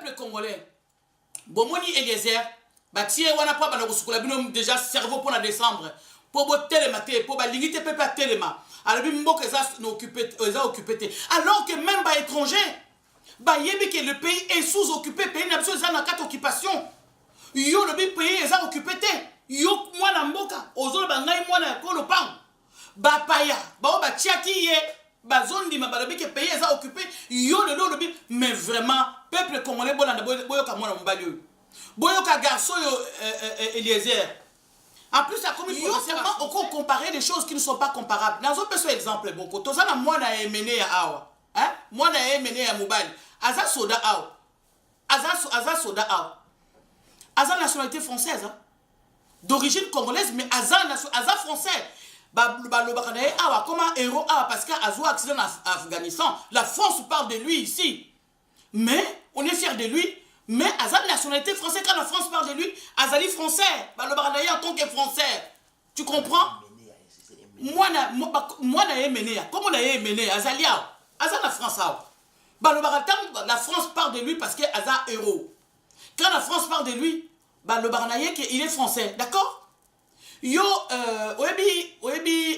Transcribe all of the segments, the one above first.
peuple congolais bomoni Eliezer batie wana po bana kosukula bino déjà cerveau pour la décembre pour bo telema te pour ba lingite pepe telema alors bi mboka eza occupé alors que même ba étranger ba yebi que le pays est sous-occupé pays na biso eza na quatre occupation yo le pays eza occupé te yo mwana mboka ozolo ba ngai mwana kolo pang ba paya ba ba tiaki ye ba zondi ma balobi que pays eza occupé yo le lobi mais vraiment peuple congolais bolanda boyoka mwana mbali yo boyoka garçon yo Eliezer. En plus, ça comme on peut comparer des choses qui ne sont pas comparables. Dans un peu exemple, bon, quand on a moi na emene ya awa, hein, moi na emene ya mobile, aza soda awa, aza soda awa, aza nationalité française, hein, d'origine congolaise, mais aza français. Ba le bakanaye awa, comme un héros awa, parce qu'il a un accident en Afghanistan. La France parle de lui ici, mais on est fier de lui. Mais Azal nationalité française, quand la France parle de lui, Azali français, bah le Baranaï en tant que français. Tu comprends? Moi na yéméné, comme on a yéméné, Azalia, Azal la France, bah le Baranaï, la France parle de lui parce que Azal héros. Quand la France parle de lui, bah le Baranaï, il est français, d'accord? Yo, Oebi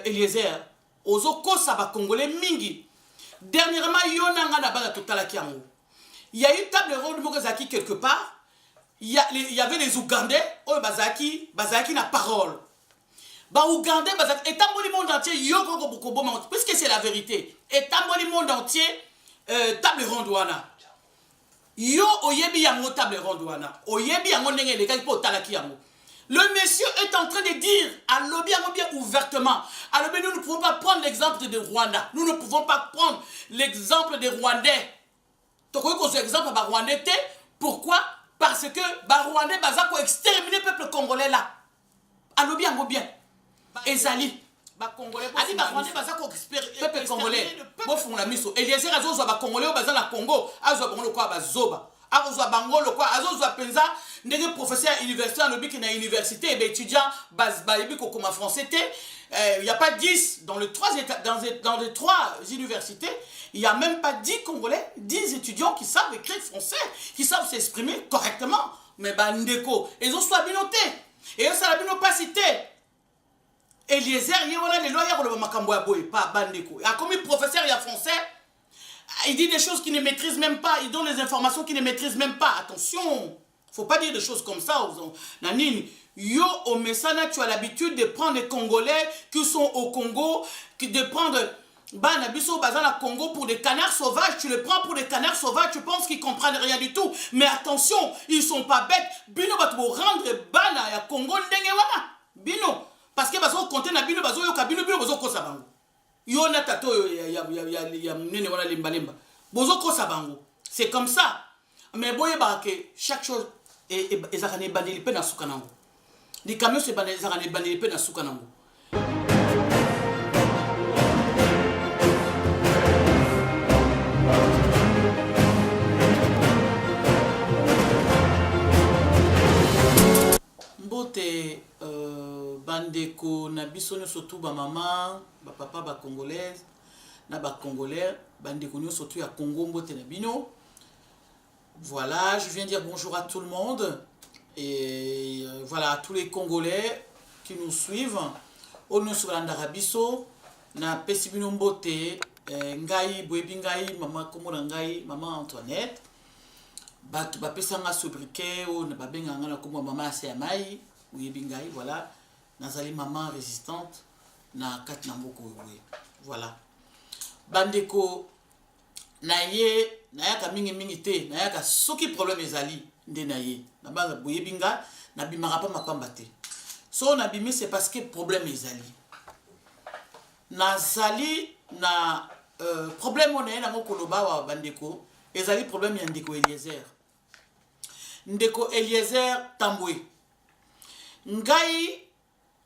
Eliezer, Ozoko Saba Congolais Mingi. Dernièrement, yo nanga na bala totala kiango. Il y a eu table ronde Mokazaki quelque part. Il y avait les Ougandais. Oh, Bazaki n'a parole. Bah, Ougandais, Bazaki. Et tant le monde entier, Yoko Bokobo, puisque c'est la vérité. Et tant le monde entier, table ronde wana. Yo, Oyebi Yango, table ronde wana. Oyebi Yango, Nenge, les gars, pour Talaki Yango. Le monsieur est en train de dire à Lobi bien ouvertement. À Lobi, nous ne pouvons pas prendre l'exemple de Rwanda. Nous ne pouvons pas prendre l'exemple des Rwandais. Donc, on exemple à Rwandais. Pourquoi? Parce que Rwandais va exterminer le peuple congolais là. Alors bien, Ezali. Congolais. Adi Rwandais va exterminer le peuple congolais. Bon, font la mise. Eliezer Azo va Congolais au bazar la Congo. Azo Bango quoi Bazoba. Azo Bango le quoi. Azo Penza. N'est professeur universitaire le bic na université et étudiant Bazbaïbi comme français. Il n'y a pas 10 dans les 3 universités. Il n'y a même pas 10 Congolais, 10 étudiants qui savent écrire français, qui savent s'exprimer correctement. Mais Bandeko, ils ont soit binoté. Et ça n'a pas cité. Eliezer, il y a les loyers pour le Makamboaboy, pas Bandeko. Il y a comme un professeur, il y a français. Il dit des choses qu'il ne maîtrise même pas. Il donne des informations qu'il ne maîtrise même pas. Attention, il ne faut pas dire des choses comme ça. Nanine. Yo, au Messana, tu as l'habitude de prendre les Congolais qui sont au Congo, de prendre Banabiso, Bazana Congo pour des canards sauvages. Tu les prends pour des canards sauvages, tu penses qu'ils comprennent rien du tout. Mais attention, ils sont pas bêtes. Bino va te rendre Bana ya Congo Ndengewana. Bino. Parce que Bazo compte na Bino, Bazo Yoka, Bino, Bazo Kosabango. Yo na tato ya Nene Wana Limbalimba. Bazo Kosabango. C'est comme ça. Mais boye barake, chaque chose est Zakane Bandeli Pena Soukanango. Les camions se bandent les bandits na Soukanango. Mbote bandeko na biso surtout ba maman, ba papa ba congolaise, na ba congolais, bandeko surtout ya Congo mbote na bino. Voilà, je viens dire bonjour à tout le monde. Et voilà, à tous les Congolais qui nous suivent. Au nom de l'Andarabiso, na Pesibino Mbote, Ngai, Boebi Ngai, Maman Komona Ngai, Maman Antoinette. Batu bapesanga sobriquet, ou na babenganga na komo Maman Aseamai, Boebi Ngai, voilà. Nazali Maman résistante, na Kat Namboko, voilà. Bandeko, naye, nayaka mingi te, nayaka soki problème ezali. Ndenaye na banga boyebinga na bimaka pa makamba te so na bimi c'est parce que problème ezali nazali na problème on na mokoloba wa bandeko ezali problème ya ndeko Eliezer Tambwe ngai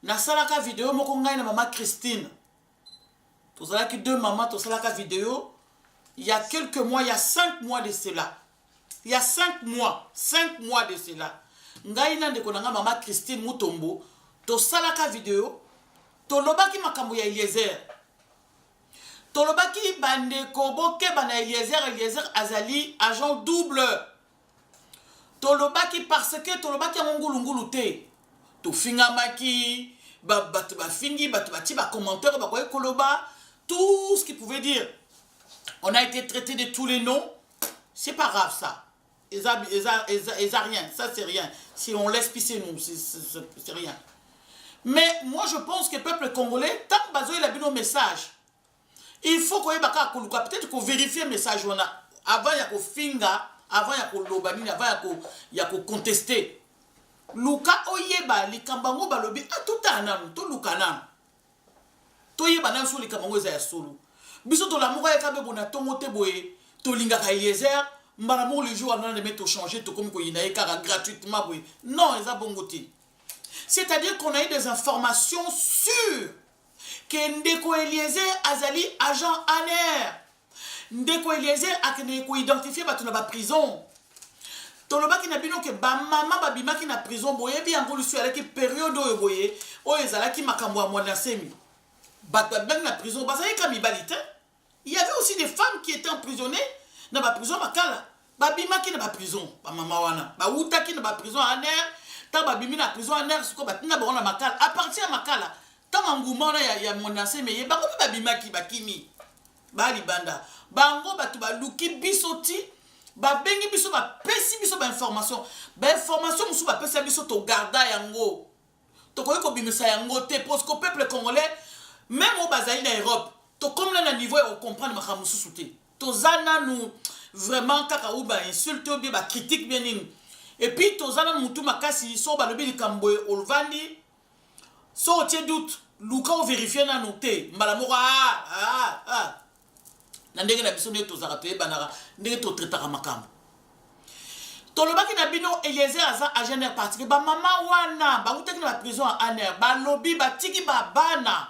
na salaka vidéo moko ngai na maman Christine tozalaki deux mamans tosalaka vidéo il y a quelques mois il y a 5 mois de cela. Il y a 5 mois de cela. Ngai nande konanga maman Christine Mutombo, to salaka vidéo, to lobaki makambo ya Eliezer. Tolobaki bandeko boke bana Eliezer azali agent double. Tolobaki parce que tolobaki ngulungulu te. To fingamaki batu ba fingi batu ba ti ba commentaire ba koloba tout ce qu'il pouvait dire. On a été traité de tous les noms. C'est pas grave ça. Ils a rien. Ça c'est rien. Si on laisse pisser nous, c'est rien. Mais moi je pense que le peuple congolais, tant que il a vu nos messages, il faut qu'on ait peut-être qu'on vérifie le message avant il y a qu'on finga, avant il y a qu'on lobani, avant il y a qu'on contester. Luka oyeba likambango balobi a tout anam to lukanam. To yeba nan so likambango za solo. Biso to la moko ya kabe bona tongo te boye to linga ka Eliezer, mbaramu le jour on a mettre changer to comme ko yinae kara gratuitement boye. Non, ils a bongoti. C'est-à-dire qu'on a eu des informations sûres que Ndeko Eliezer azali agent ANR. Ndeko Eliezer a identifié batuna ba prison. Toloba ki na bino ke ba mama ba bima ki na prison boye bi angolu su ala ki période oyo boye o ezala ki makambo a mwana semi. Ba na prison ba ça comme ibalite. Il y avait aussi des femmes qui étaient emprisonnées dans la prison makala. Ba bima ki na ba prison ba mama wana. Ba uta ki na ba prison ANR. Tant ba bimi na prison ANR suko ba tina ba na makala. À partir de makala, tant nguma na ya mwana semi ba ko ba bima ki ba kimi. Ba libanda. Bango ba tu ba luki bisoti. Ba bengi biso ba pesi biso ba information musu ba pesi biso to garda yango to koyi ko bimisa yango te parce que peuple congolais même au bazali na Europe to comme là na niveau on comprendre ma musu souté to zana nous vraiment kaka ou ba insulte ou bien ba critique bien nini et puis to zana mutu makasi so ba lobi likambo olvandi so tie doute luka o vérifier na noté mbala moko ndenge na biso to zarato banara ndenge to traitaka makambo tolobaki na bino Eliezer aza agent parti ba mama wana ba utaki na prison en ANR ba lobby ba tiki ba bana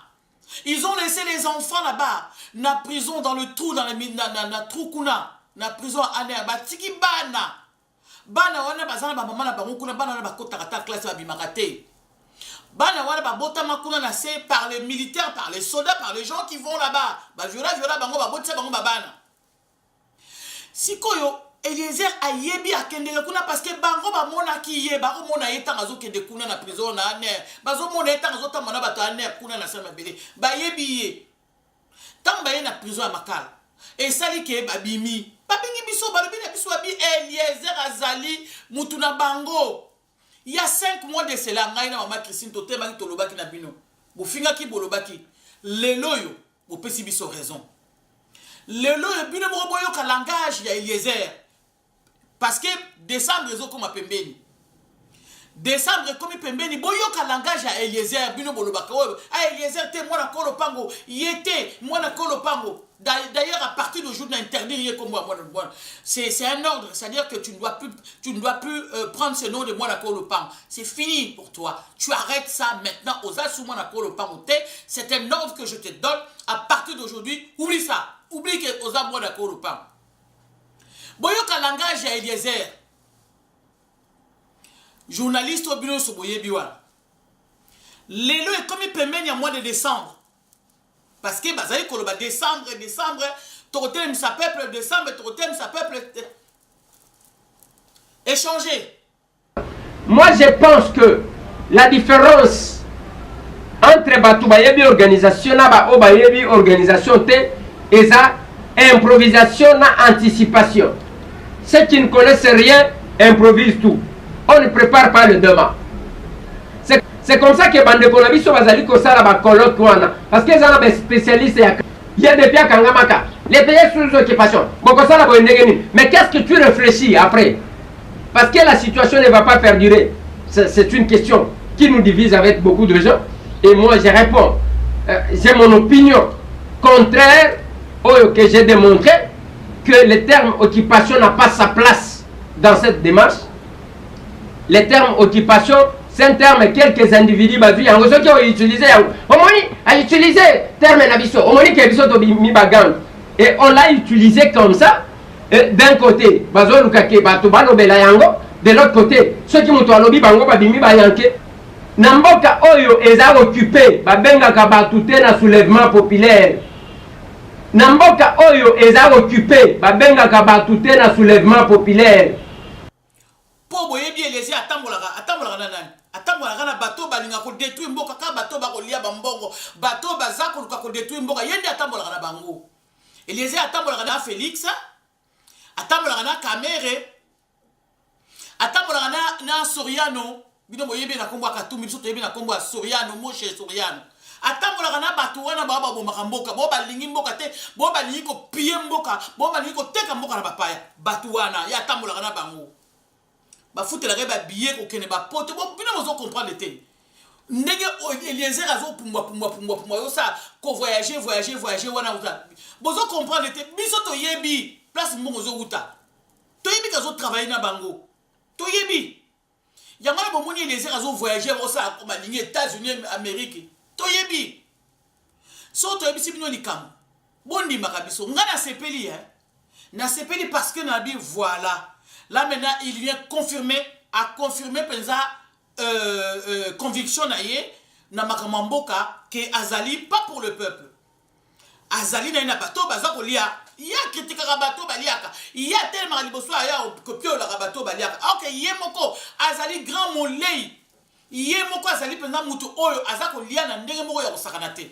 ils ont laissé les enfants là-bas na prison dans le trou dans na trou kuna na prison en ANR ba tiki bana wana bazana ba mama na bango kuna bana na ba kota kata classe ba bimakate bana wana ba bota makuna na c'est par les militaires, par les soldats, par les gens qui vont là-bas. Ba viola bango ba bota bango ba bana. Sikoyo Eliezer ayebi akendele kuna parce que bango ba mona ki ye ba mona yeta ngazo kende kuna na prison na ANR. Bazo mona yeta ngazo ta mona bato ANR kuna na sama bele. Ba yebi ye. Tant ba ye na prison à Makala. Et sali ke ba bimi. Ba bingi biso ba lobi na biso abi Eliezer azali mutuna bango. Il y a 5 mois de cela, maman Christine Toté maki tolobaki na bino. Bo finga ki bolobaki. Lelo yo, bo pesi biso raison. Lelo yo bino mo boyo ka langage ya Eliezer. Parce que décembre ezo comme pembeni. Décembre comme pembeni boyo ka langage ya Eliezer bino bolobaka. Ah Eliezer te mwana kolo pango, yete mwana kolo pango. D'ailleurs, à partir du jour d'interdire comme moi, c'est un ordre, c'est-à-dire que tu ne dois plus prendre ce nom de moi d'accord le pan. C'est fini pour toi. Tu arrêtes ça maintenant aux assouments d'accord le pan. C'est un ordre que je te donne. À partir d'aujourd'hui, oublie ça. Oublie que aux assouments d'accord le pan. Boyoka langage à Eliezer. Journaliste au bureau sur Boye Biwa. L'élo est comme il peut mener à mois de décembre. Parce que bazali koloba décembre, Torotem sa peuple, décembre, Torotem sa peuple. Échanger. Moi je pense que la différence entre Batoubayebi organisation et Bayebi organisation est ça improvisation et anticipation. Ceux qui ne connaissent rien improvisent tout. On ne prépare pas le demain. C'est comme ça que Bande Konabi so bazali ko sala ba colloque wana parce que ça les spécialistes il y a des pays kangamaka les pays sous occupation boko sala bo ndegeni mais qu'est-ce que tu réfléchis après parce que la situation ne va pas perdurer c'est une question qui nous divise avec beaucoup de gens et moi je réponds j'ai mon opinion contraire au que j'ai démontré que le terme occupation n'a pas sa place dans cette démarche. Le terme occupation c'est un terme que quelques individus qui ont utilisé. On a utilisé le terme Nabiso. On a dit et on l'a utilisé comme ça. D'un côté, de l'autre côté, ceux qui ont dit que Namboka Oyo est occupé, Babenga Kabatouté na soulèvement populaire. na mboka oyo eza occupé babengaka bato te na soulèvement populaire. Po boyebi Eliezer atambolaka na nani? Atambolaka na bato balinga ko détruire mboka ka bato ba kolia ba mbongo, bato baza ko luka ko détruire mboka yende atambolaka na bango. Eliezer atambolaka na Félix, atambolaka na Kamere, atambolaka na Soriano, bino boyebi na kombo Katumbi biso toyebi na kombo Soriano, Moshe Soriano. Atambolaka na bato wana baba bomaka mboka, bo balingi mboka te, bo balingi ko piller mboka, bo balingi ko teka mboka na bapaya. Bato wana ya atambolaka na bango. Ba foutelaka ba billet ko kene ba pote, bo bino mozo comprendre te. Ndenge Eliezer azo pumba yo sa ko voyager wana uta. Bozo comprendre te, biso to yebi place mbongo zo uta. To yebi kazo travailler na bango. To yebi. Yamana bomoni Eliezer azo voyager o sa ko balingi États-Unis, Amérique. Toyebi. So toyebi si bino likam. Bondi makabiso. Nga na sepeli na sepeli parce que nabi voilà. Là maintenant il vient confirmer penza conviction na ye na makamamboka que Azali pas pour le peuple. Azali na bato baza kolia. Ya kritika bato baliaka. Ya tellement liboso ya kopio la bato baliaka. OK, yemoko Azali grand molei. Yé moko azali penza mutu oyo azako lia na ndenge moko ya kosakana te.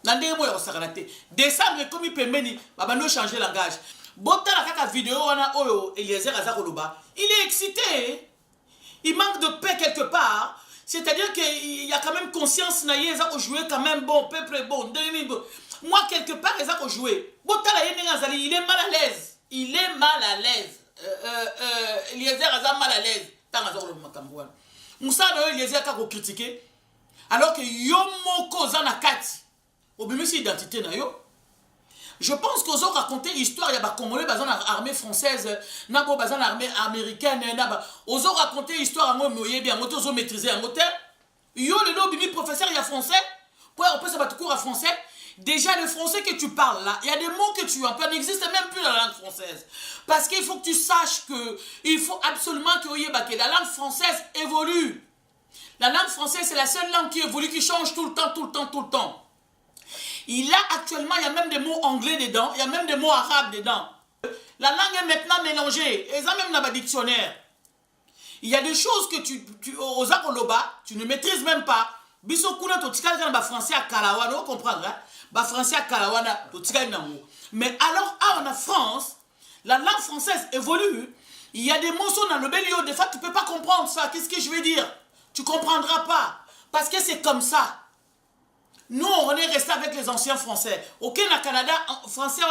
Na ndenge moko ya kosakana te. Décembre comme pembeni babano changer langage. Botala kaka vidéo wana oyo Eliezer azako loba. Il est excité. Il manque de paix quelque part. C'est-à-dire qu'il y a quand même conscience na yé azako jouer quand même bon peuple bon. Moi quelque part azako jouer. Botala yé azali, il est mal à l'aise. Il est mal à l'aise. Eliezer azako mal à l'aise. Tant azako lo makambo wana. Moussa doit Eliezer kako critiquer alors que yo moko zana kati obimisi identité na yo. Je pense qu'ils ont raconté l'histoire il y a ba congolais bazan armée française na bo bazan armée américaine na ba ils ont raconté l'histoire ngo moyebi ngo to zo maîtriser ngo te yo le no bimi professeur il y a français pour on peut se battre cours à français. Déjà le français que tu parles là, il y a des mots que tu emploies n'existe même plus dans la langue française. Parce qu'il faut que tu saches que il faut absolument que la langue française évolue. La langue française c'est la seule langue qui évolue, qui change tout le temps. Il y a actuellement, il y a même des mots anglais dedans, il y a même des mots arabes dedans. La langue est maintenant mélangée, et ça même dans le dictionnaire. Il y a des choses que aux Akoloba, tu ne maîtrises même pas. Biso kuna to tikali kana ba français à Kalawana, vous comprenez hein? Ba français à Kalawana to tikali nango. Mais alors en France, la langue française évolue. Il y a des mots dans le belio, des fois tu peux pas comprendre ça. Qu'est-ce que je veux dire? Tu comprendras pas parce que c'est comme ça. Nous on est resté avec les anciens français. OK na Canada, français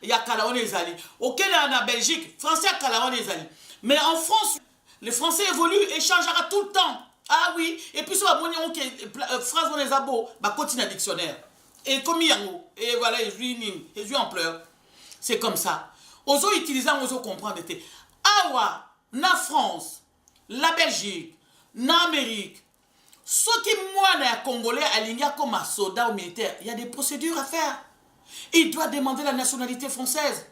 il y a Kalawana ezali. OK na Belgique, français à Kalawana ezali. Mais en France, les français évoluent et changera tout le temps. Ah oui, et puis ça va phrase on les a beau, bah continue le dictionnaire. Et comme yango, et voilà, et en pleurs. C'est comme ça. Oso utilisant, oso comprendre. Awa, na France, la Belgique, na Amérique, ceux qui moi na Congolais alignés comme un soldat ou militaire, il y a des procédures à faire. Il doit demander la nationalité française.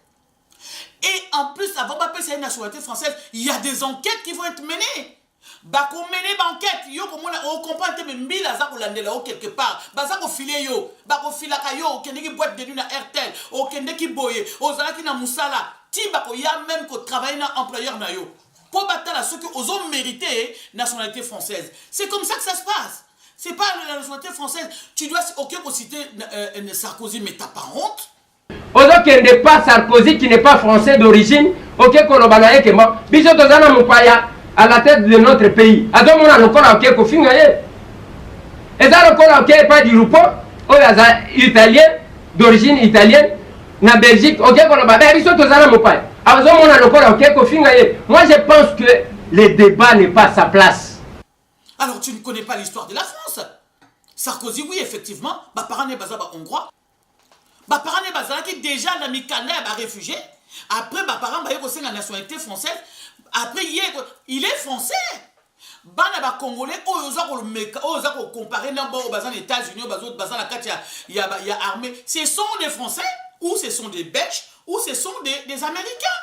Et en plus, avant de passer la nationalité française, il y a des enquêtes qui vont être menées. Bako mené banquette yo ko mona o comprendre mais mbila za ko landela o quelque part baza ko filer yo bako filaka yo kende ki boîte de nuit na RTL o kende ki boye o zalaki na musala ti bako ya même ko travailler na employeur na yo pour battre ceux qui ont mérité nationalité française. C'est comme ça que ça se passe. C'est pas la nationalité française. Tu dois citer Sarkozy mais t'as pas honte. Ozo qui n'est pas Sarkozy qui n'est pas français d'origine OK kolobana yeke mo biso tozana mupaya à la tête de notre pays. Ado mona lokola ok ko finga ye. Eza lokola ok pas du rupo, o ya italien d'origine italienne na Belgique, ok ko ba biso tozana mopai. Ado mona lokola ok ko finga ye. Moi je pense que le débat n'est pas à sa place. Alors tu ne connais pas l'histoire de la France. Sarkozy oui effectivement, ba parane bazaba hongrois. Ba parane bazala qui déjà na mikana ba réfugié. Après ba parane ba yeko la nationalité française. Après, il est français. Bana ba Congolais, oza ko comparer aux États-Unis, il y a armée. Ce sont des Français, ou ce sont des Belges, ou ce sont des Américains.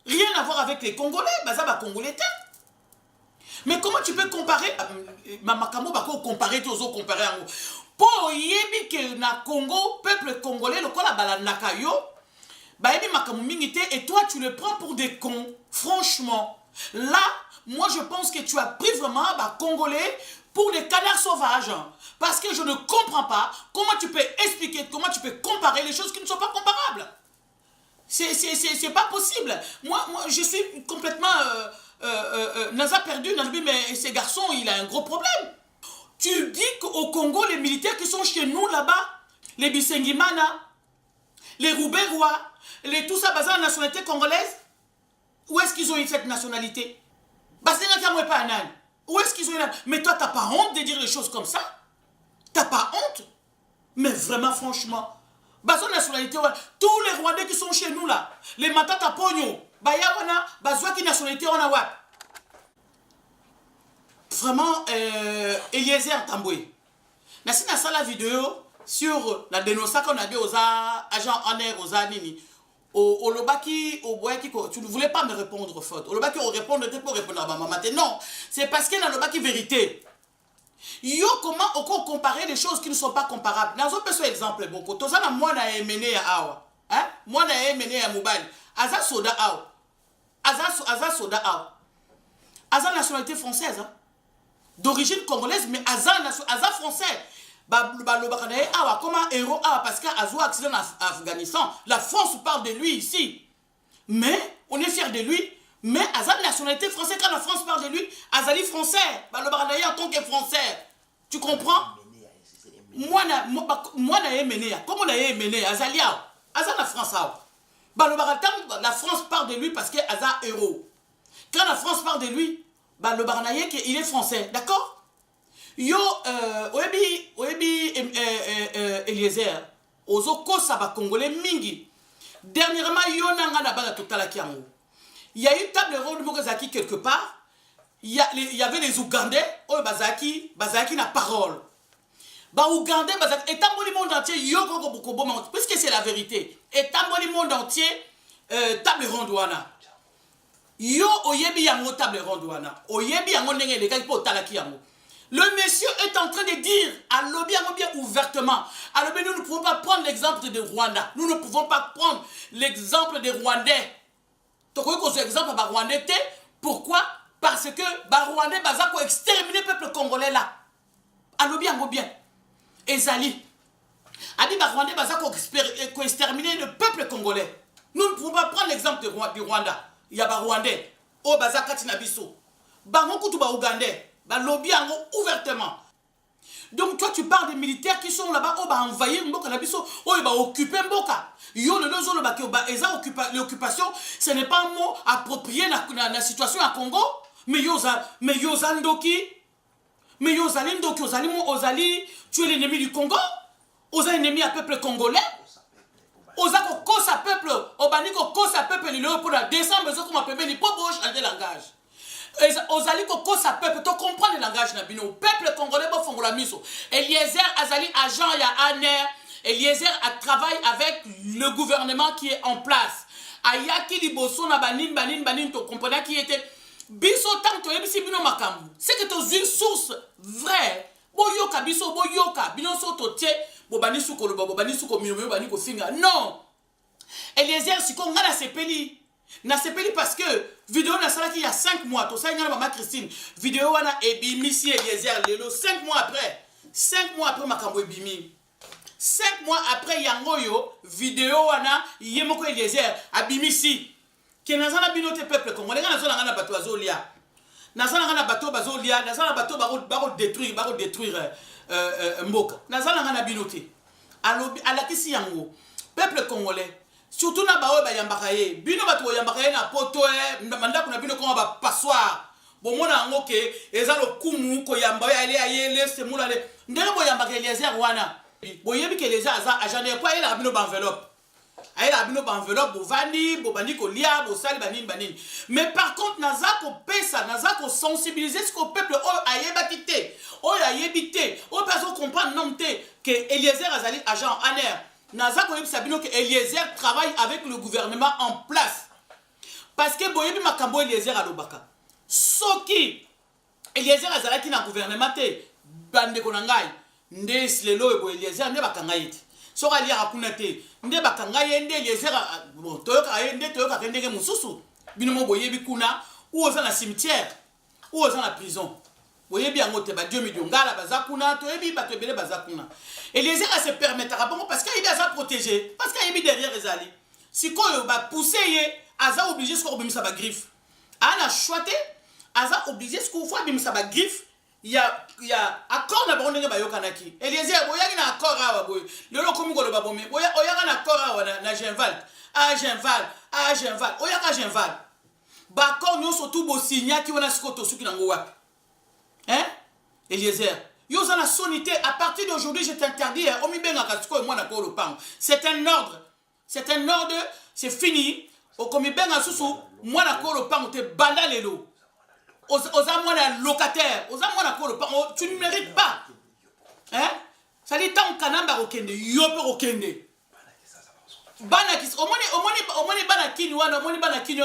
Rien à voir avec les Congolais. Baza ba Congolais. Mais comment tu peux comparer Mamakamo bako comparer tous comparer Po yebi que na Congo, peuple congolais, le kola balandaka yo, ba yebi makamu mingi te, et toi tu le prends pour des cons. Franchement, là, moi je pense que tu as pris vraiment bah, Congolais pour des canards sauvages. Parce que je ne comprends pas comment tu peux expliquer, comment tu peux comparer les choses qui ne sont pas comparables. C'est pas possible. Moi, je suis complètement Naza perdu, mais ces garçons, il a un gros problème. Tu dis qu'au Congo, les militaires qui sont chez nous là-bas, les Bisengimana, les Rouberois, les tout ça basé en nationalité congolaise, où est-ce qu'ils ont eu cette nationalité? Où est-ce qu'ils ont eu la... Mais toi, t'as pas honte de dire les choses comme ça? T'as pas honte? Mais vraiment, franchement, baso nationalité, tous les Rwandais qui sont chez nous là, les Matata Pogno, Bayawana, Bazouaki nationalité, on a what? Vraiment, Eliezer Tamboué. Merci dans la vidéo sur la dénonce qu'on a dit aux agents en air, aux anini. Au Lobaki, au Boyaki, tu ne voulais pas me répondre faute. Au Lobaki, on répond, pour répondre à ma maman. Non, c'est parce qu'il y a Lobaki vérité. Yo, comment on comparer les choses qui ne sont pas comparables? Dans un peu exemple, beaucoup. Tout ça, moi, na emmené à Awa. Hein? Moi, na emmené à Mobile. Aza soda Awa. Aza soda Awa. Aza nationalité française. Hein? D'origine congolaise, mais Aza français. Comme un héros, parce qu'il a un accident en Afghanistan. La France parle de lui ici. Mais, on est fiers de lui. Mais, Aza nationalité française, quand la France parle de lui, Azali français. En tant que français. Tu comprends? Moi, na mené. Comment on a mené? Azali, Aza la France. La France parle de lui parce que Aza héros. Quand la France parle de lui, il est français. D'accord? Yo, oebi Eliezer, ozoko saba congolais mingi. Dernièrement, yo nanga na bala totala kiango. Il y a eu table ronde Mokazaki quelque part. Il y avait les Ougandais, Bazaki na parole. Ba Ougandais, Bazaki, et dans le monde entier, yo koko bukobo, puisque c'est la vérité. Et dans le monde entier, table ronde wana. Yo oyebi yango table ronde wana. Oyebi yango nenge le kaki po talaki yango. Le monsieur est en train de dire à Lobby bien ouvertement. À Lobby, nous ne pouvons pas prendre l'exemple de Rwanda. Nous ne pouvons pas prendre l'exemple des Rwandais. Donc, vous exemple à Rwandais. Pourquoi? Parce que Rwandais va exterminer le peuple congolais là. À Lobby bien. Et Zali. A dit Rwandais va exterminer le peuple congolais. Nous ne pouvons pas prendre l'exemple du Rwanda. Il y a Rwandais. Oh, Bazaka Tinabiso. Bangokutu ba Ougandais. Lobby ouvertement. Donc toi tu parles des militaires qui sont là-bas, envahir Mboka Nabiso, occuper Mboka. Yo le lozo l'occupation, ce n'est pas un mot approprié dans la situation à Congo, mais yo zandoki, mais yo zalindoki, tu es l'ennemi du Congo, oza ennemi à peuple congolais. Oza kosa peuple, obaniko kosa peuple ni le pour la décembre, zo comme appelle ni pas beau changer langage. Ozali koko sa peuple, tu comprends le langage nabino. Peuple congolais bo fongola miso. Eliezer Azali agent ya ANER. Eliezer a travaillé avec le gouvernement qui est en place. Ayaki liboso na banin to comprenez qui était biso tant to yebisi bino makambu. C'est que tu une source vraie. Boyoka biso boyoka bino so to tie bo banisu ko lo bo banisu ko mioyo bani ko finga. Non. Eliezer siko ngala sepeli. Na sepeli parce que vidéo na sala qui il y a 5 mois to ça ngala maman Christine vidéo wana ebimi si Eliezer lelo 5 mois après makambo ebimi 5 mois après yangoyo vidéo wana yemoko Eliezer abimi si ke nazana binote peuple congolais nazana ngana bato azolia nazana ngana bato bazolia nazana bato baro détruire mboka nazana ngana binote alobi alakisi yango peuple congolais. Surtout na baoye ba yambakaye bino bato yambakaye na poto manda kuna bino ko ba passoir bo mona ngo ke eza lo kumu ko yamba ya ayele se mula le ndele bo yambakaye Eliezer wana bo yebi ke Eliezer aza agent quoi il a bino ba enveloppe ayela bino ba enveloppe bo vandi bo bandi ko lia bo sali banini mais par contre naza ko pesa naza ko sensibiliser ce ko peuple o ayebakité o ayebité o personne comprendre non te que Eliezer azali agent ANER. Nazako Sabino que Eliezer travaille avec le gouvernement en place. Parce que Boyebi Makambo Eliezer alobaka. Soki Eliezer azalaki na gouvernement te bande konangai nde lelo ebo Eliezer nde bakanga yeti soka lia akuna te nde bakanga ye nde Eliezer bon toyoka ye nde toyoka ndenge mususu bino mo boyebi kuna ou oza na cimetière ou oza na prison boyebi yango te ba Dieu mi ngala bazakuna toyebi bato ebele bazakuna Eliezer a se permettre bon parce qu'il est à protéger parce qu'il est derrière ezali sikoyo ba pousser ye aza obligé ce bimisa ba griffe ana choité aza obligé ce qu'on faut bimisa ba griffe il y a accord na bondenge ba yokanaki Eliezer boyaki na accord awa boy lelo komi ko lo ba bomé oyaka na accord awa na Genval oyaka Genval ba accord nyonso tout bo signa ki wana sikoto suki nango wapi hein Eliezer yo za na sonité à partir d'aujourd'hui je t'interdis omi benga kasiko moi na ko lo pang c'est un ordre c'est fini okomi benga susu moi na ko lo pang te banda lelo oza mwana locataire oza mwana ko lo pang tu ne mérites pas hein ça dit tant kanamba okende yo pe okende bana kis omoni bana kini wana omoni bana kini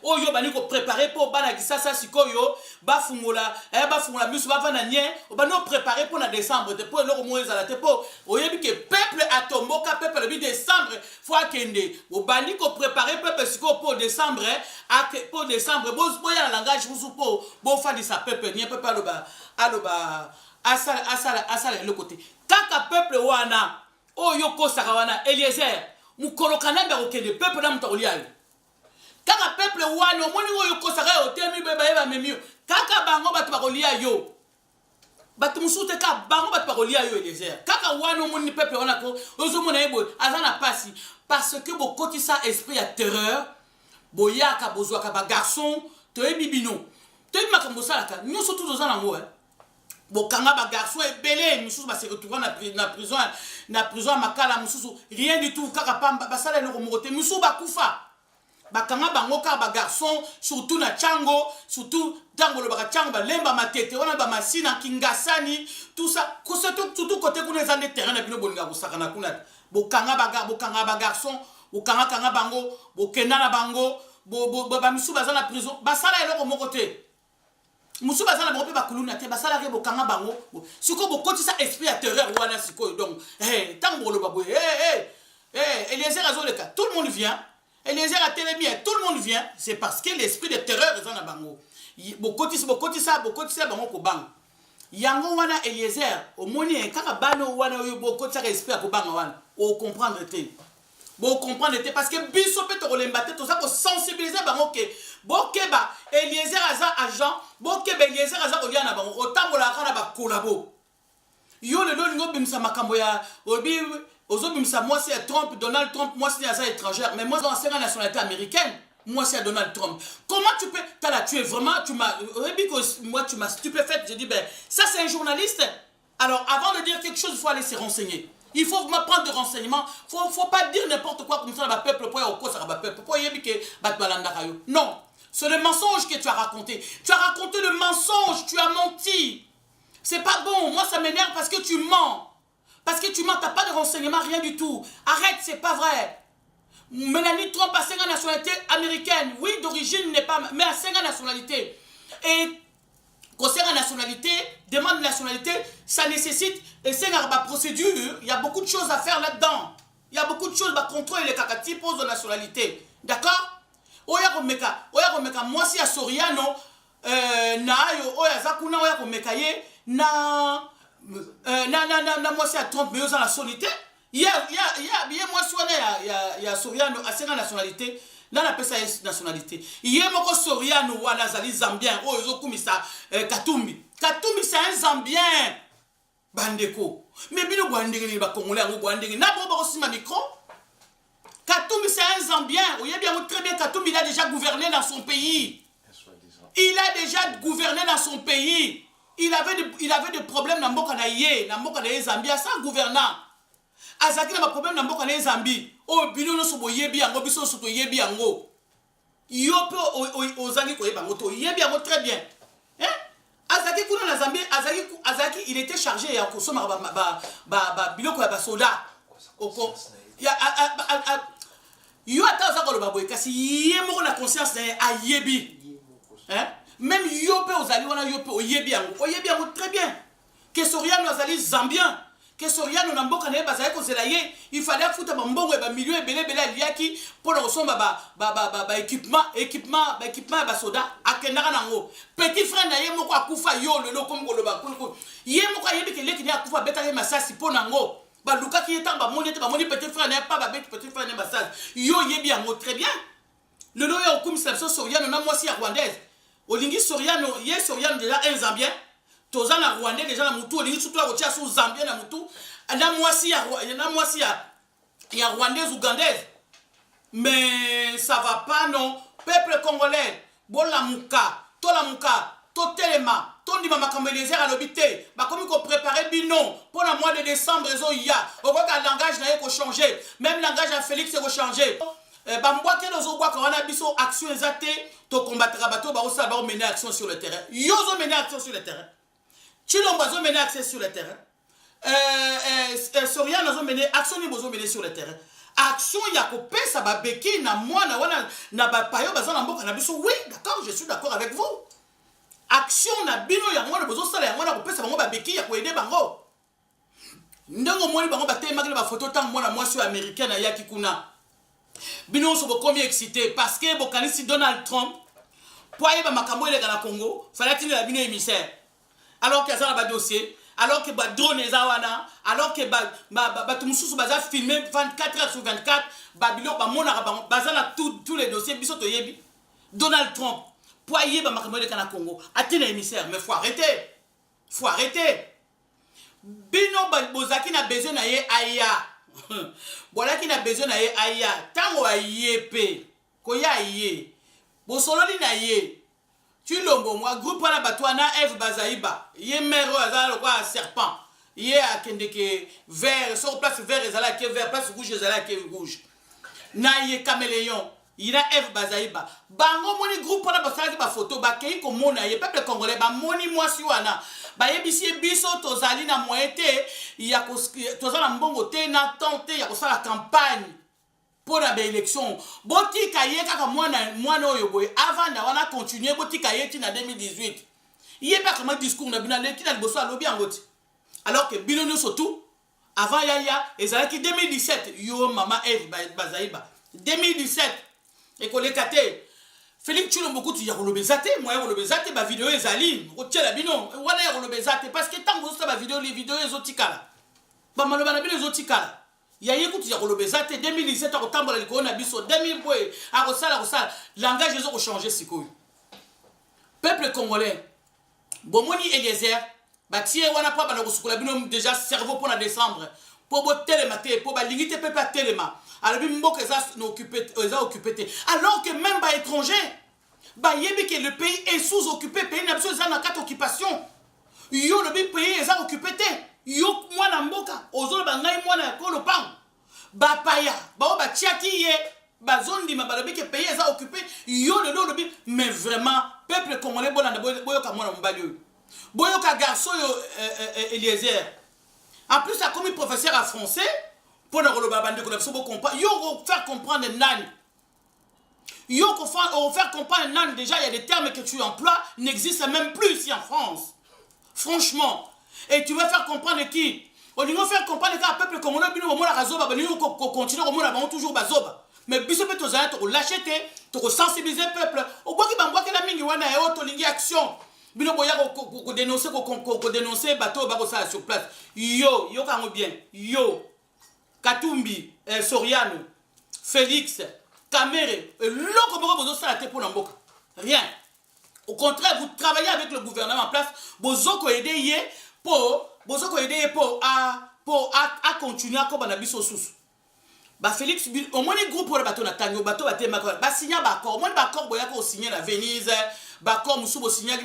oyo bani ko préparer pour bana kisasa sikoyo bafungola misu bavana nye bano préparer pour na décembre te pour eloko moyo ezala te pour oyebi ke peuple atomboka peuple le décembre faut akende obani ko préparer peuple siko pour décembre boya na langage musu pour bo fadi sa peuple nye peuple aloba asala le côté kaka peuple wana oyo kosaka wana Eliezer mukolo kanamba okende peuple na mutakolia kaka peuple wana omoni oyo kosaka otemi beba memio kaka bango batu bakolia yo batu musute ka bango batu bakolia yo Eliezer kaka wana omoni peuple wana ko ozomona ebo azana pasi parce que bokoti sa esprit ya terreur boyaka bozwaka ba garçon toyebi bino toyebi makambo salaka nyonso tout ozana ngo bokanga ba garçon ebele misusu ba se retrouver na prison makala misusu rien du tout kaka pamba basala eloko mokote misusu bakufa bakanga bango ka ba garçon surtout na chango surtout tango lo baka chango ba lemba matete wana ba masina kingasani tout ça surtout côté kuna za terrain na bino bolinga kosaka na kuna bokanga ba garçon bokanga bango bokenda na bango ba misusu baza na prison basala eloko mokote musu bazana bango pe bakuluna te basala ke bokanga bango siko bokoti sa esprit ya terreur wana siko donc tango lo babo Eliezer azoleka tout le monde vient Eliezer a télémi tout le monde vient c'est parce que l'esprit de terreur est dans bango bokoti sa bango ko bang yango wana Eliezer omoni kaka bano wana oyo bokoti sa esprit ko banga wana o comprendre te bon comprendre parce que biso pe to kolemba te to ça ko sensibiliser bango ke bokeba Eliezer aza agent bokeba Eliezer aza kolia na bango otambola kana ba collabo yo le lingo bimsa makambo ya obi ozobimsa moi c'est Trump Donald Trump moi c'est aza étrangère mais moi c'est la nationalité américaine moi c'est Donald Trump comment tu peux tu es vraiment tu m'as moi tu m'as stupéfait je dis ben ça c'est un journaliste alors avant de dire quelque chose il faut aller se renseigner. Il faut prendre des renseignements. Faut pas dire n'importe quoi comme ça dans le peuple pour non, c'est le mensonge que tu as raconté. Tu as raconté le mensonge, tu as menti. C'est pas bon. Moi ça m'énerve parce que tu mens. Parce que tu mens, t'as pas de renseignements, rien du tout. Arrête, c'est pas vrai. Mélanie Trump a 5 nationalité américaine. Oui, d'origine n'est pas, mais à 5 nationalité. Et concernant la nationalité, demande de nationalité, ça nécessite et c'est une procédure. Il y a beaucoup de choses à faire là-dedans. Il y a beaucoup de choses à contrôler les cacati pose de nationalité. D'accord? Oya komeka, moi si à Soriano, na yo oya zakuna oya komeka ye na moi si à Trump mais aux la solité. Il y a moi si on ya Soriano à 5 nationalité. Là la pesa nationalité. Yé moko Soriano wana zali Zambien. Oh yozo kumisa Katumbi. Katumbi c'est un Zambien. Bandeko. Mais bino boandenge ni ba Congolais ngo boandenge. Na bo ba aussi ma micro. Katumbi c'est un Zambien. Oh yé bien très bien Katumbi il a déjà gouverné dans son pays. Il a déjà gouverné dans son pays. Il avait des problèmes dans mboka na ye Zambia sans gouvernant. Azaki na problème na mboka na Zambie. O bino no so boyebi yango biso so to yebi yango. Yo pe ozangi ko yeba ngoto yebi yango très bien. Hein? Azaki kuna na Zambie, Azaki il était chargé ya kosoma ba biloko ya ba soda. Oko ya yo ata za ko lo baboy kasi yemo na conscience na ayebi. Hein? Même yo pe ozali wana yo pe oyebi yango. Oyebi yango très bien. que Soriano azali zambien que Soriano na mboka na bazali ko zela ye il fallait foutre ba mbongo ba millions et belé liaki pour le resomba ba équipement ba soda akendaka nango petit frère na ye moko akufa yo lelo comme koloba ye moko ayebi ke leki ni akufa beta ye masasi po nango ba luka ki etamba moni petit frère na pas ba petit frère na masasi yo yebi yango très bien lelo yo comme ça Soriano na moi si rwandaise olingi Soriano ye Soriano déjà un zambien toza na Rwanda déjà na mutu olingi surtout akotia sous Zambia na mutu na mwasi ya rwandaise ougandaise mais ça va pas non peuple congolais bolamuka to telema to ndima makambo Eliezer alobi te bakomi ko préparer bino pour le mois de décembre ezo ya okoka langage na ye ko changer même langage à Félix ko changer bambwake lozobwaka wana biso action ezate to combattre bato ba osala ba mener action sur le terrain yozo mener action sur le terrain Chilombo a mené action sur le terrain. Sorian a mené action sur le terrain. Action Yakopé, ça va béquer, na moi, na bapayo, bazan na mboka na biso. Oui, d'accord, je suis d'accord avec vous. Action na bino ya mwana bozo sala ya mwana kopesa bango ba béquer ya ko aider bango. Ndongo moni bango ba te magala ba photo tant mwana mwasi américain na yaki kuna. Bino so bokomi excité parce que bokanisi Donald Trump pour yeba makambo ele kana Congo, fallait tiner la bino émissaire. Alors que ça va dossier, alors que drone ezawana, alors que tout baza filmé 24 heures sur 24, babilo ba mona bazana tous les dossiers biso to yebi. Donald Trump, poyer ba makambo kana Congo, atena émissaire, mais faut arrêter. Faut arrêter. Bino bozaki na besoin na ye aya. Bolaki na besoin na ye aya, tango ayepe, koya ye. Bosololi na ye. Chilombo moi groupe wana batwana Eve Bazaiba ye mero azala quoi serpent ye akendeke vert sur place vert ezala ke vert place rouge ezala ke rouge na ye caméléon ina Eve Bazaiba bango moni groupe wana basala ba photo ba kei ko mona ye peuple congolais ba moni mwasi wana ba yebisi biso tozali na moyete ya tozala mbongo te na tente ya kosala campagne pour la élection botika ye kaka mwana oyo boye avant na wana continuer botika ye tina 2018 ye pas comment discours na bina leki na liboso alobi angoti alors que bino surtout avant yaya ezalaki 2017 yo mama Eve Bazaiba 2017 et kolekate Félix Tshilombo kutu ya kolobezate moi ya kolobezate ba vidéo ezali kotiela bino wana ya kolobezate parce que tant que ça ba vidéo les vidéos ezotikala ba maloba na bino ezotikala ya yekuti ya kolobezate 2017 akotambola likolo na biso 2000 boy akosala langage ezo ko changer sikoyo peuple congolais bomoni Eliezer batie wana pa bana kosukula bino déjà cerveau pour na décembre pour botelema maté pour ba lingite peuple telema alors mboka eza occupé alors que même ba étranger ba yebi que le pays est sous-occupé pays na biso eza na quatre occupation yo le pays eza occupé yo mwana mboka ozolo bangai mwana ko lopango bapaya bao batiaki ye bazondi mabalobi ke pays eza occupé yo le lobi mais vraiment peuple congolais bolanda boyoka mwana mbali oyo boyoka garçon yo Eliezer en plus a commis professeur à français pour na koloba bande ko leso bo comprendre yo faire comprendre nani yo ko faire comprendre nani déjà il y a des termes que tu emploies n'existent même plus ici en France franchement. Et tu vas faire comprendre qui? On va faire comprendre que le peuple congolais continue à toujours bazoba. Mais biso pe tozala to lâcher to sensibiliser le peuple. Au bois qui bambouake la mingi wana e auto lingi action. Bino boya ko dénoncer bateau ba ça sur place. Yo kango bien. Yo Katumbi, Soriano, Félix, Kamere, loko boko bozo sala te pour mboka. Rien. Au contraire, vous travaillez avec le gouvernement en place, bozoko aider ye pour continuer à combattre biso sous. Ba Félix au moins les groupes pour le bateau na tango bateau ba tema ba signer ba accord, moins ba accord boya ko signer la Venise, ba accord musubo signer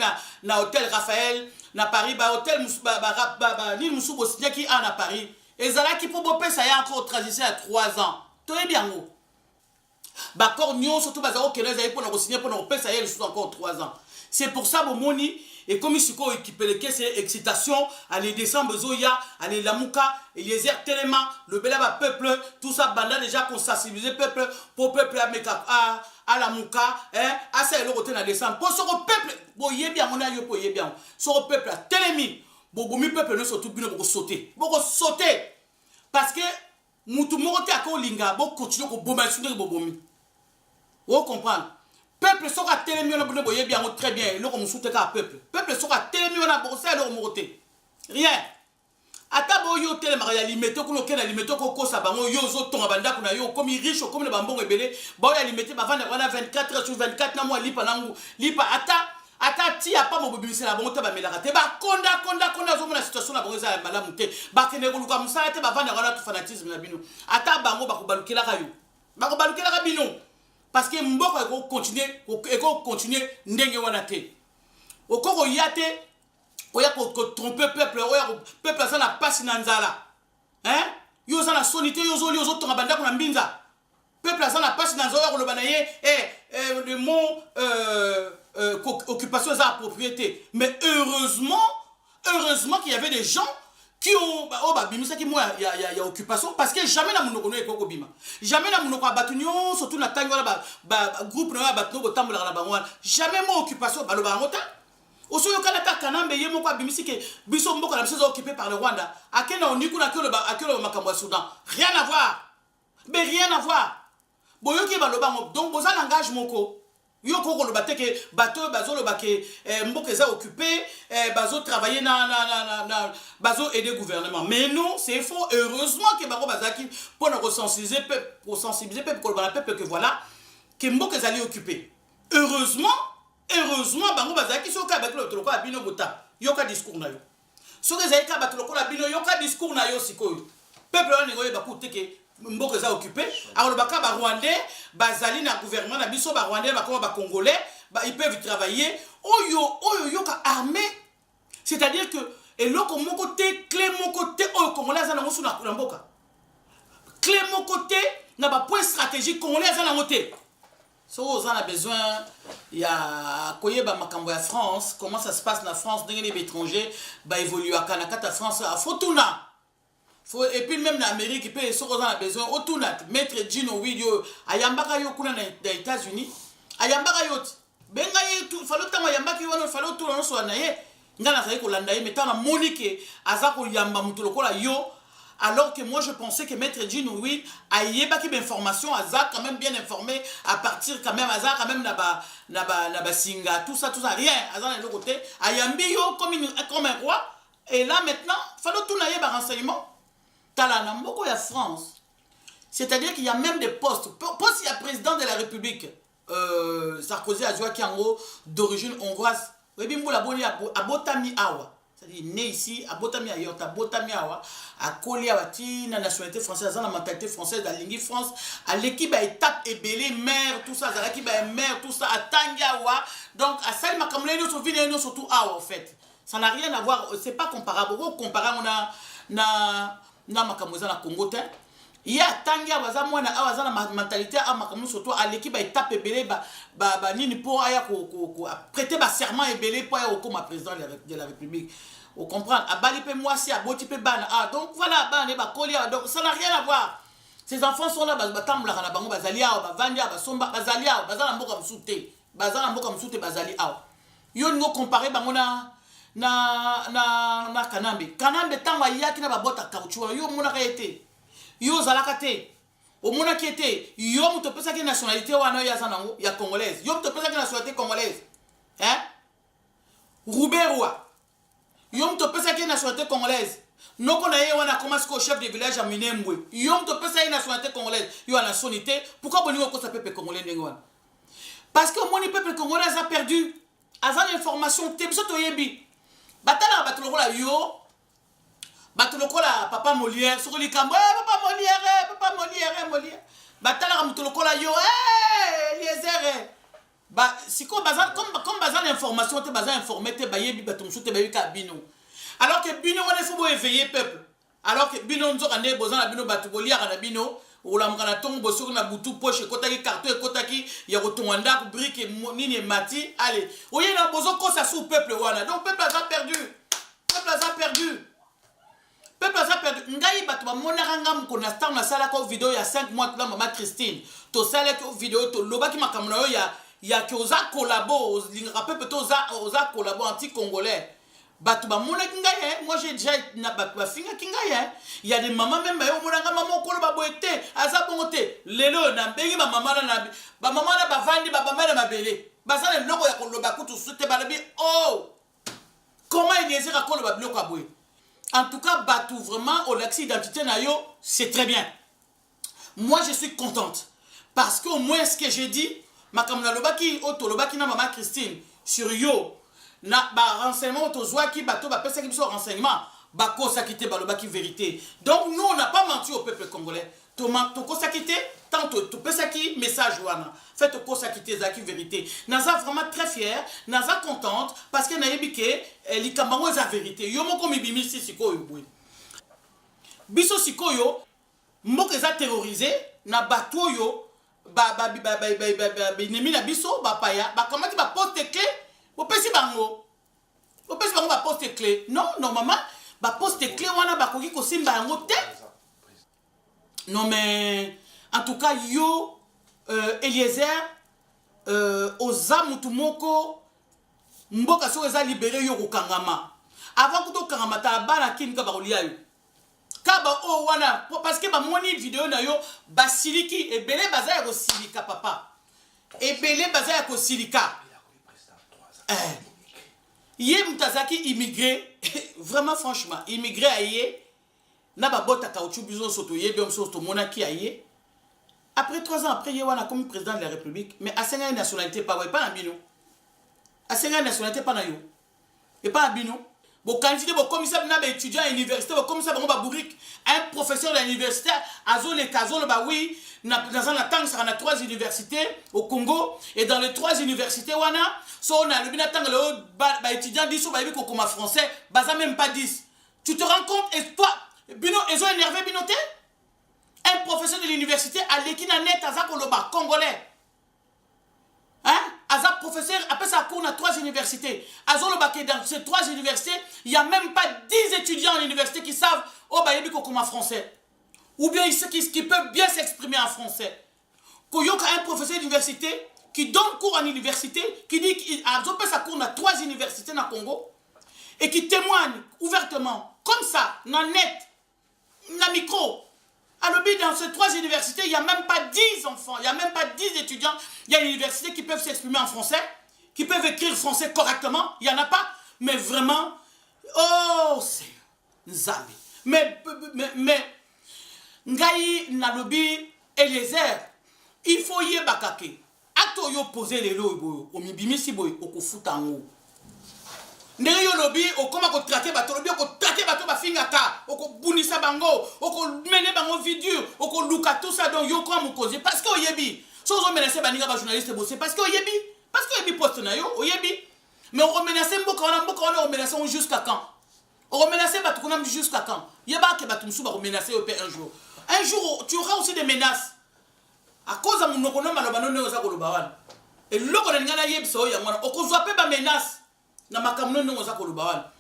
na hôtel Raphaël, na Paris ba hôtel ba l'île musubo signer qui en à Paris. Ezala qui pour bopé ça y a encore transition à 3 ans. Toi bien go. Ba accord nyon surtout ba zaro que les aïe pour na signer pour na bopé ça y a encore 3 ans. C'est pour ça bomoni et comme ici ko équipé les caisses excitation allez décembre zoya allez lamuka Eliezer tellement le belaba peuple tout ça banda déjà qu'on sensibiliser peuple pour peuple à la muka à ça le côté na décembre pour ce peuple boye bien on a yo boye bien ce peuple a télémi bobomi peuple no surtout bino boko sauter parce que mutu moko te akolinga bo continuer ko boma sunde bobomi vous comprendre peuple soka telemi ona bino boyebi yango très bien loko musute ka peuple soka telemi ona boko sa loko mokote rien ata bo yo telema ya limete ko no kena limete ko kosa bango yo zo tonga bandako na yo comme riche comme le bambongo ebele ba ya limete ba vanda wana 24 heures sur 24 na moi lipa nangu lipa ata ti a pas mobilisera bongo te ba melaka te ba konda zo mona situation na bongo za malamu te ba kene ko luka musala te ba vanda wana tu fanatisme na bino ata bango ba ko balukela ka yo ba ko balukela ka bino parce que mboko eko continuer ndenge wana te okoko yate oya ko tromper peuple oya peuple ça na passe na nzala hein yo ça na sonité yo zo tonga bandako na mbinza peuple ça na passe na nzala ko lobana ye le mot occupation ça propriété mais heureusement qu'il y avait des gens qui ont bimisa ki moi ya occupation parce que jamais na munoko no ekoko bima jamais na munoko abatunyo surtout na tango ba groupe na abatunyo botambola na bango jamais mo occupation baloba ngota oso yokala ta kanambe yemo kwa bimisi ke biso mboka na biso occupé par le Rwanda akena oniku na akelo makambo ya Soudan rien à voir boyoki baloba ngo donc boza langage moko yo ko lo bateke bateau bazo lo bake mboka za occupé bazo travailler na bazo aider gouvernement mais non c'est faux heureusement que bako bazaki pour nous sensibiliser peuple ko ba peuple que voilà que mboka za li occupé heureusement bango bazaki soka ba kilo toloko abino bota yoka discours na yo soka za ka ba toloko abino yoka discours na yo sikoyo peuple wana ngoye ba kuteke mboka za occupé alors baka ba rwandais bazali na gouvernement na biso ba rwandais ba comme ba congolais ils peuvent travailler oyo yoka armée c'est-à-dire que eloko moko te clé moko te oyo congolais za na ngosu na mboka clé moko te na ba point stratégique congolais za na ngote so on a besoin il y a koyeba makambo ya France comment ça se passe na France ndenge les étrangers ba évoluer à Kanakata France à Fortuna et puis même en Amérique peut so on a besoin otuna maître Gino video ayambaka yo kuna na États-Unis ayambaka yo benga ye tout falo tanga yambaki yo falo tout no so na ye ngana za ko landa ye metana Monique azako yamba mutu lokola yo. Alors que moi je pensais que Maître Gino oui ayeba ki information azak quand même bien informé à partir quand même azak quand même na singa tout ça rien azak de côté ayambi yo comme un roi et là maintenant fallait tout naie ba renseignement tala na mboko ya France c'est-à-dire qu'il y a même des postes il y a président de la République Sarkozy a joué qui en gros d'origine hongroise webi mbula boni abotami awa c'est-à-dire né ici à Botami à Yota Botami à Koli à la nationalité française à la mentalité française à l'Ingui France à l'équipe à étape et belé mère tout ça à l'équipe à mère tout ça à Tangawa donc à celle makamlé nous survient surtout en fait ça n'a rien à voir c'est pas comparable comparé on a na makamoza na Congo te il y a Tangia baza mwana awa za na mentalité à makamu surtout à l'équipe à étape et belé ba nini pour aya ko prêter ba serment et belé pour aya comme président de la République. Vous comprenez? À Balipe moi si à Botipe ban donc voilà ban et ba kolia donc ça n'a rien à voir. Ces enfants sont là ba tambla na bango bazalia ba vandia ba somba bazalia bazala mboka msute bazali awa. Yo ngo comparer bango na Kanambe tangwa yaki na ba bota caoutchouc yo mona ka été. Yo zalaka te omona ki ete yo muto pesa ki nationalité wana ya zanango ya congolaise yo muto pesa ki nationalité congolaise hein Rouberwa yo muto pesa ki nationalité congolaise noko na ye wana commence ko chef de village à Minembwe yo muto pesa ki nationalité congolaise yo na nationalité pourquoi boningo ko sa peuple congolais ndenge wana parce que mon peuple congolais a perdu azan information te biso to yebi batala batolo la yo bato lokola papa Molière soko likambo papa Molière batala muto lokola yo Eliezer ba siko bazan comme bazan information te bazan informé te bayebi bato muso te bayika bino alors que bino wana faut éveiller peuple alors que bino nzoka ne bozan na bino bato boliaka na bino olamka na tongo bosoko na butu poche kotaki carton kotaki ya kotonganda ku brique nini mati allez oyena bozoko ça sous peuple wana donc peuple a perdu peuple a perdu ngai bato ba monaka ngam ko na star na sala ko vidéo ya 5 mois la maman Christine to sala ko vidéo to lobaki makambo na yo ya ki oza collabo linga peuple to oza collabo anti congolais Bato ba mona kingaye, moi j'ai déjà na bato ba finga kingaye. Il y a des mamans même ba yo mona nga maman ko ba boete, aza bongote. Lelo na bengi ba maman na ba maman na ba vandi ba maman na mabele. Ba ça le logo ya ko loba kutu soute ba labi oh. Comment Eliezer a ko loba biloko aboy. En tout cas, bato vraiment au laxi identité na yo, c'est très bien. Moi je suis contente parce que au moins ce que j'ai dit, ma kamna lobaki auto lobaki na maman Christine sur yo. Na ba renseignement autozoa qui bateau ba pesa qui so renseignement ba kosa kité ba loba ki vérité. Donc nous on n'a pas menti au peuple congolais. To kosa kité tant to pesa ki message wana. Fait to kosa kité za ki vérité. Naza vraiment très fière, naza contente parce que na yebike li kambango za vérité. Yo moko mibimi si sikoyo boy. Biso sikoyo moko za terrorisé na bateau yo nemi na biso ba paya ba kamati ba poste clé. Vous pensez que va poster clé? Non, normalement, va poster clé wana ba koki ko simba yango te. Non mais en tout cas yo Eliezer oza mutu moko mboka so eza libéré yo ko kangama. Avant que to kangama ta bana kinga ba kolia yo. Kaba o wana parce que ba moni vidéo na yo ba siliki ebele baza ya ko silika papa. Ebele baza ya ko silika. Yé mutazaki immigré vraiment franchement immigré aïe na ba bota caoutchouc bison soto yé biom soto monaki aïe après 3 ans après yé wana comme président de la République mais a 5 ans nationalité pas na bino a 5 ans nationalité pas na yo et pas na bino bo candidat bo commissaire na ba étudiant à l'université bo commissaire ba bourrique un professeur de l'université azo le kazolo ba oui dans un attente ça na 3 universités au Congo et dans les 3 universités wana so on a le binatant le ba étudiant 10 ba yiko comme français baza même pas 10 tu te rends compte et toi bino ezo énervé binoté un professeur de l'université à l'équina net aza koloba congolais hein aza professeur après ça cours na 3 universités azo le baké dans ces 3 universités il y a même pas 10 étudiants à l'université qui savent oh ba yiko comme français ou bien ceux qui peuvent bien s'exprimer en français. Koyoka un professeur d'université qui donne cours en université, qui dit qu'il a sa cours dans 3 universités dans le Congo, et qui témoigne ouvertement, comme ça, dans net, dans le micro. Alors, dans ces 3 universités, il n'y a même pas 10 enfants, il n'y a même pas 10 étudiants. Il y a une université qui peuvent s'exprimer en français, qui peuvent écrire français correctement. Il n'y en a pas, mais vraiment, oh, c'est Nzambi. Mais Ngai nalobi Eliezer, il faut y bakake. Ato yo poser les lois au mibimisi boy au kufuta ngo. Ndenge yo lobi o koma ko traquer bato lobi ko traquer bato ba fingaka, o ko bunisa bango, o ko mener bango vidéo, o ko luka tout ça donc yo comme cause parce que oyebi. So zo menacer baninga ba journaliste bossé parce que oyebi, parce que oyebi poste na yo, oyebi. Mais on menacer mboka on menacer jusqu'à quand? On menacer bato konam jusqu'à quand? Yeba ke bato musu ba menacer un jour. Un jour, tu auras aussi des menaces. À cause de mon nom, et le qu'on a dit, c'est que on a pas de menaces. Na makamno no za ko lubawana.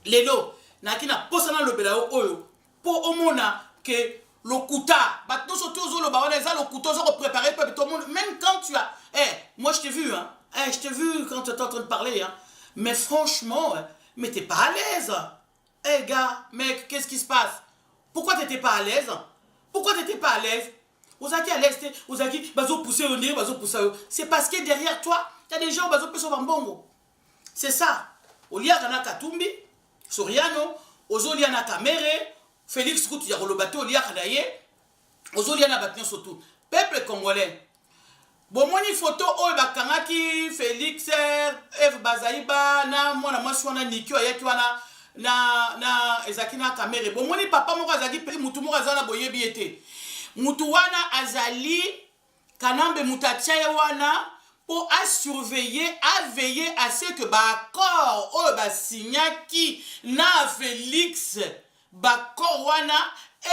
Lelo, na kina posana lo belao oyo. Pour omona que le kuta, bato soto zo lo bawana za le kuta zo préparer pour tout le monde. Même quand tu as, moi je t'ai vu hein. Je t'ai vu quand tu étais en train de parler hein. Mais franchement, mais t'es pas à l'aise. Gars, mec, qu'est-ce qui se passe? Pourquoi t'étais pas à l'aise? Pourquoi t'étais pas à l'aise? Vous êtes à l'aise, vous êtes poussé au nez, c'est parce que derrière toi, il y a des gens qui sont bambongo. C'est ça. Olia Gana Katumbi, Soriano, Ozoliana Kamere, Félix Koutou Yarolobato, Olia Kadaye, Ozoliana Batnion Sotou. Peuple congolais. Bon, moi, une photo, Bakangaki, Félix, Eve Bazaïba, na moi, na Nikio, Ayatuana. Na ezakina kamere bon moni papa moko azali pe mutu moko azala boyebi ete mutu wana azali kanambe mutachaye wana pour surveiller à veiller à ce que ba accord o ba signaki na Félix ba accord wana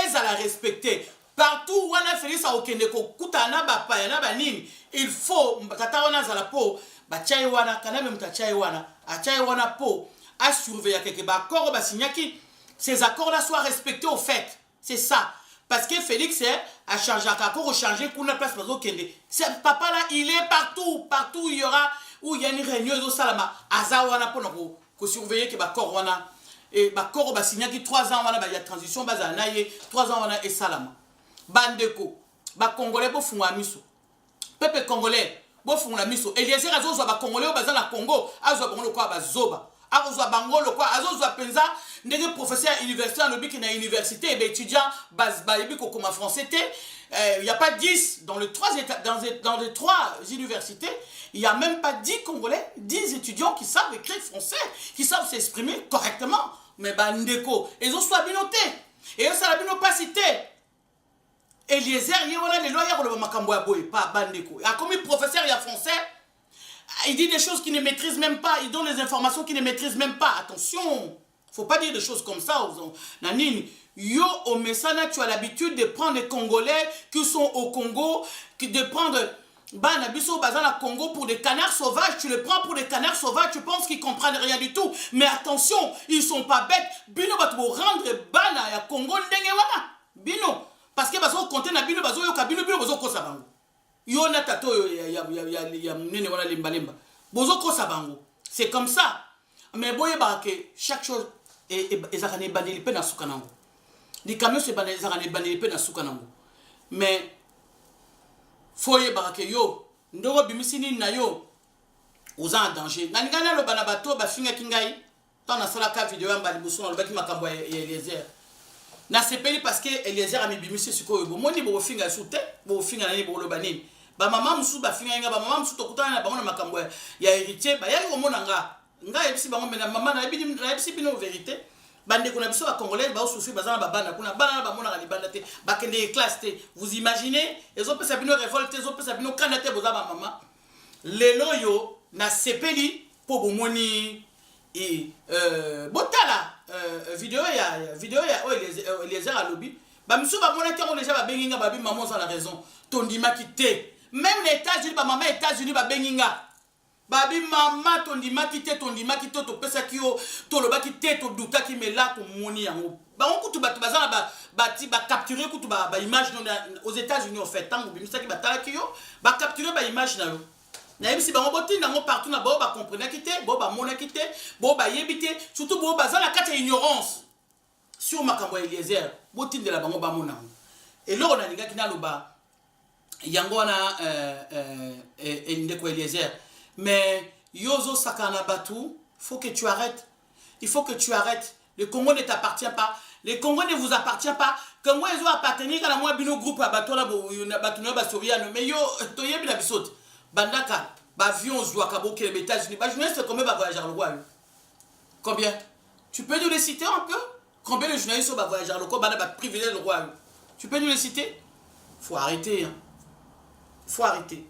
ezala respecter partout wana Félix a okende ko kutana ba paya na ba nini il faut tata wana zala po ba chaye wana kanambe mutachaye wana achaye wana po à surveiller quelque accord ces accords là soient respectés au fait c'est ça parce que Félix a changé accord changer pour la place ce papa là il est partout il y aura où il y a une réunion au salama azawana pour ko surveiller que ba corps wana et ba corps ba signa ki 3 ans wana ba ya transition ba za naye 3 ans wana et salama bandeko ba congolais bo funga miso peuple congolais bo funga miso Eliezer azozwa ba congolais ba za na Congo azwa bango ko ba zoba azozwa bango lo ko azozwa penza ndenge professeur universitaire lobi ki na université et étudiant ba yebi ko comme français il y a pas 10 dans les 3 universités, il y a même pas 10 Congolais, 10 étudiants qui savent écrire français, qui savent s'exprimer correctement. Mais bandeko, ils ont soit binoté. Et eux, ça n'a pas cité. Eliezer, il y a les loyers le makambo ya boy, pas bandeko. A comme professeur il y a français, il dit des choses qu'il ne maîtrise même pas, il donne des informations qu'il ne maîtrise même pas. Attention, faut pas dire des choses comme ça aux nanini. Yo, au Messana, tu as l'habitude de prendre les Congolais qui sont au Congo, de prendre Banabiso, Bazana Congo pour des canards sauvages. Tu les prends pour des canards sauvages, tu penses qu'ils comprennent rien du tout. Mais attention, ils sont pas bêtes. Bino va te rendre Bana ya Congo Ndengewana. Bino. Parce que Bazo compter na Bino, Bazo Yoka, Bino, Bazo Kosabango. Yo na tato ya Nene Wana Limbalemba. Bozo Kosabango. C'est comme ça. Mais boye barake, chaque chose est Zakane Bandelipe na Soukanango. Les camions se bandent na soukanango. Mais foye barake yo ndoko bimisini na yo aux en danger. Naningana lo banabato ba finga kingai. Tant na sala ka vidéo amba libuso na lobaki makambo ya Eliezer. Na sepeli parce que Eliezer a mi bimisi siko yo. Moni bo finga sute, bo finga nani bo lobani. Ba mama musu ba finga nga ba mama musu tokutana na bango na makambo ya héritier ba yali omona nga ebisi bango mena mama na ebisi bino vérité. Bande kuna biso ba congolais ba souci bazana ba bana kuna bana ba mona libanda te ba kende classe te. Vous imaginez ezo pesa bino révolte ezo pesa bino kanate boza ba mama lelo yo na sepeli po bomoni et botala vidéo ya Eliezer alobi ba miso ba mona kango déjà ba benginga ba bi maman sans la raison tondima kité même les États-Unis ba maman États-Unis ba benginga babi mama tondima kité to pesa kio to loba kité to douta ki mela to moni yango ba on kutu ba bazana ba capturer kutu ba image aux États-Unis en fait tant bimisa ki batala kio ba capturer ba image na yo na yebisi ba ngoboti nango partout na ba comprendre kité ba mona kité ba yebité surtout ba bazana kati ignorance sur makambo ya Eliezer botinde la bango ba mona et là on a ninga kina loba yango na ndeko Eliezer. Mais Yozo Sakana Batou, faut que tu arrêtes. Il faut que tu arrêtes. Le Congo ne t'appartient pas. Le Congo ne vous appartient pas. Quand moi, ils ont appartenu à moi, bino groupe à Batola, mais yo, toye bila bisot. Bandaka, avion, Zouakabo, qui est les États-Unis. Je me laisse combien de voyageurs le roi. Combien? Tu peux nous les citer un peu? Combien de journalistes sont voyageurs le roi, privilège le roi? Tu peux nous les citer? Faut arrêter. Faut arrêter.